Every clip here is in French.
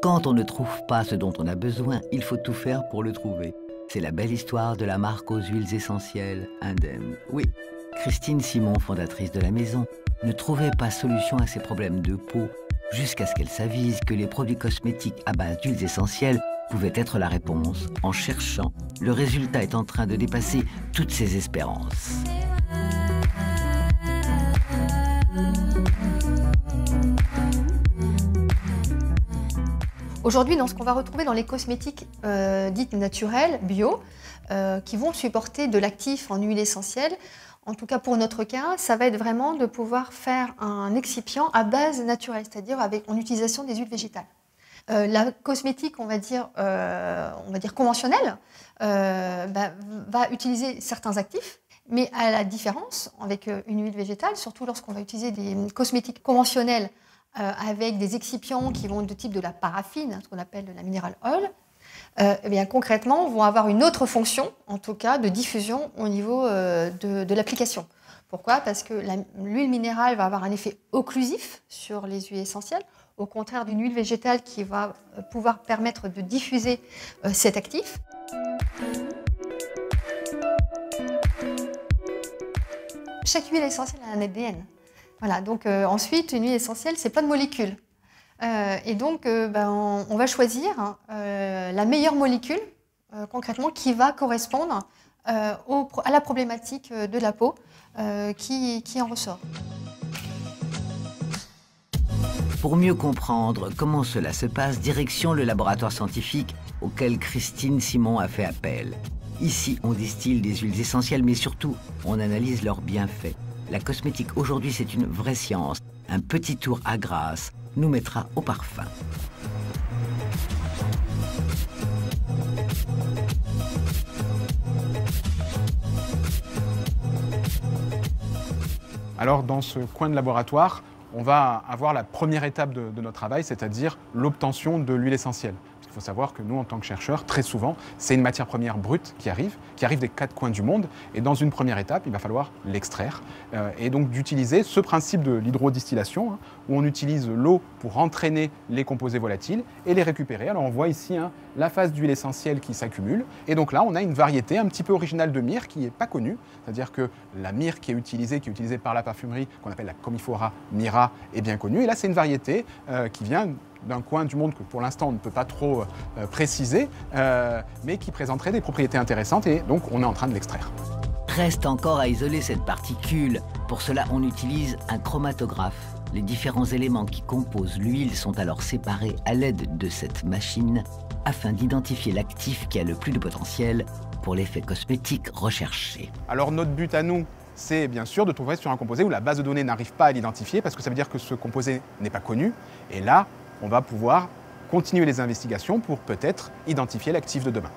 Quand on ne trouve pas ce dont on a besoin, il faut tout faire pour le trouver. C'est la belle histoire de la marque aux huiles essentielles Indem. Oui, Christine Simon, fondatrice de la maison, ne trouvait pas solution à ses problèmes de peau jusqu'à ce qu'elle s'avise que les produits cosmétiques à base d'huiles essentielles pouvaient être la réponse. En cherchant, le résultat est en train de dépasser toutes ses espérances. Aujourd'hui, dans ce qu'on va retrouver dans les cosmétiques dites naturelles, bio, qui vont supporter de l'actif en huile essentielle, en tout cas pour notre cas, ça va être vraiment de pouvoir faire un excipient à base naturelle, c'est-à-dire en utilisation des huiles végétales. La cosmétique, on va dire conventionnelle, va utiliser certains actifs, mais à la différence avec une huile végétale, surtout lorsqu'on va utiliser des cosmétiques conventionnels avec des excipients qui vont de type de la paraffine, ce qu'on appelle la mineral oil, eh bien, concrètement, vont avoir une autre fonction, en tout cas de diffusion au niveau de l'application. Pourquoi? Parce que l'huile minérale va avoir un effet occlusif sur les huiles essentielles, au contraire d'une huile végétale qui va pouvoir permettre de diffuser cet actif. Chaque huile essentielle a un ADN. Voilà, donc ensuite, une huile essentielle, c'est plein de molécules. Et donc, on va choisir la meilleure molécule, concrètement, qui va correspondre à la problématique de la peau qui en ressort. Pour mieux comprendre comment cela se passe, direction le laboratoire scientifique auquel Christine Simon a fait appel. Ici, on distille des huiles essentielles, mais surtout, on analyse leurs bienfaits. La cosmétique aujourd'hui, c'est une vraie science. Un petit tour à Grasse nous mettra au parfum. Alors, dans ce coin de laboratoire, on va avoir la première étape de notre travail, c'est-à-dire l'obtention de l'huile essentielle. Il faut savoir que nous, en tant que chercheurs, très souvent, c'est une matière première brute qui arrive des quatre coins du monde. Et dans une première étape, il va falloir l'extraire. Et donc d'utiliser ce principe de l'hydrodistillation, où on utilise l'eau pour entraîner les composés volatiles et les récupérer. Alors on voit ici la phase d'huile essentielle qui s'accumule. Et donc là, on a une variété un petit peu originale de myrrhe qui n'est pas connue. C'est-à-dire que la myrrhe qui est utilisée par la parfumerie, qu'on appelle la Commiphora myrrha, est bien connue. Et là, c'est une variété qui vient d'un coin du monde que pour l'instant on ne peut pas trop préciser, mais qui présenterait des propriétés intéressantes et donc on est en train de l'extraire. Reste encore à isoler cette particule. Pour cela, on utilise un chromatographe. Les différents éléments qui composent l'huile sont alors séparés à l'aide de cette machine afin d'identifier l'actif qui a le plus de potentiel pour l'effet cosmétique recherché. Alors notre but à nous, c'est bien sûr de trouver sur un composé où la base de données n'arrive pas à l'identifier parce que ça veut dire que ce composé n'est pas connu. Et là, on va pouvoir continuer les investigations pour peut-être identifier l'actif de demain.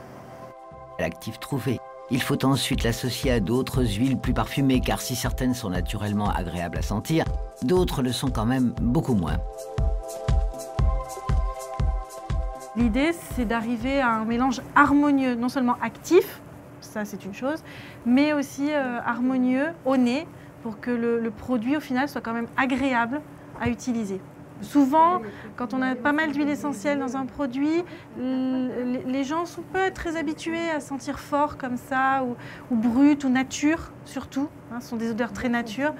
L'actif trouvé, il faut ensuite l'associer à d'autres huiles plus parfumées, car si certaines sont naturellement agréables à sentir, d'autres le sont quand même beaucoup moins. L'idée, c'est d'arriver à un mélange harmonieux, non seulement actif, ça c'est une chose, mais aussi harmonieux au nez, pour que le produit au final soit quand même agréable à utiliser. Souvent, quand on a pas mal d'huile essentielle dans un produit, les gens sont pas très habitués à sentir fort comme ça, ou brut, ou nature surtout. Ce sont des odeurs très nature.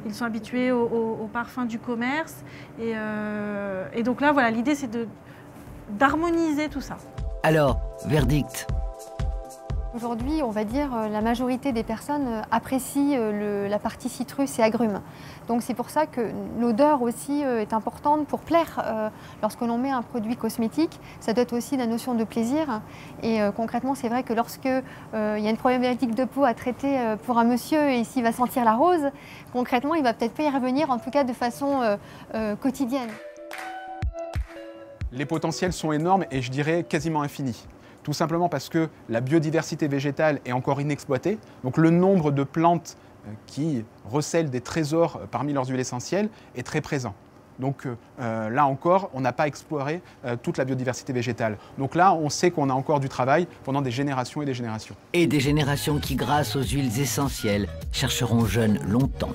Ils sont habitués au parfum du commerce. Et donc là, voilà, l'idée c'est d'harmoniser tout ça. Alors, verdict. Aujourd'hui, on va dire la majorité des personnes apprécient la partie citrus et agrumes. Donc c'est pour ça que l'odeur aussi est importante pour plaire. Lorsque l'on met un produit cosmétique, ça doit être aussi la notion de plaisir. Et concrètement, c'est vrai que lorsque il y a une problématique de peau à traiter pour un monsieur et s'il va sentir la rose, concrètement, il va peut-être pas y revenir, en tout cas de façon quotidienne. Les potentiels sont énormes et je dirais quasiment infinis. Tout simplement parce que la biodiversité végétale est encore inexploitée. Donc le nombre de plantes qui recèlent des trésors parmi leurs huiles essentielles est très présent. Donc là encore, on n'a pas exploré toute la biodiversité végétale. Donc là, on sait qu'on a encore du travail pendant des générations et des générations. Et des générations qui, grâce aux huiles essentielles, chercheront jeunes longtemps.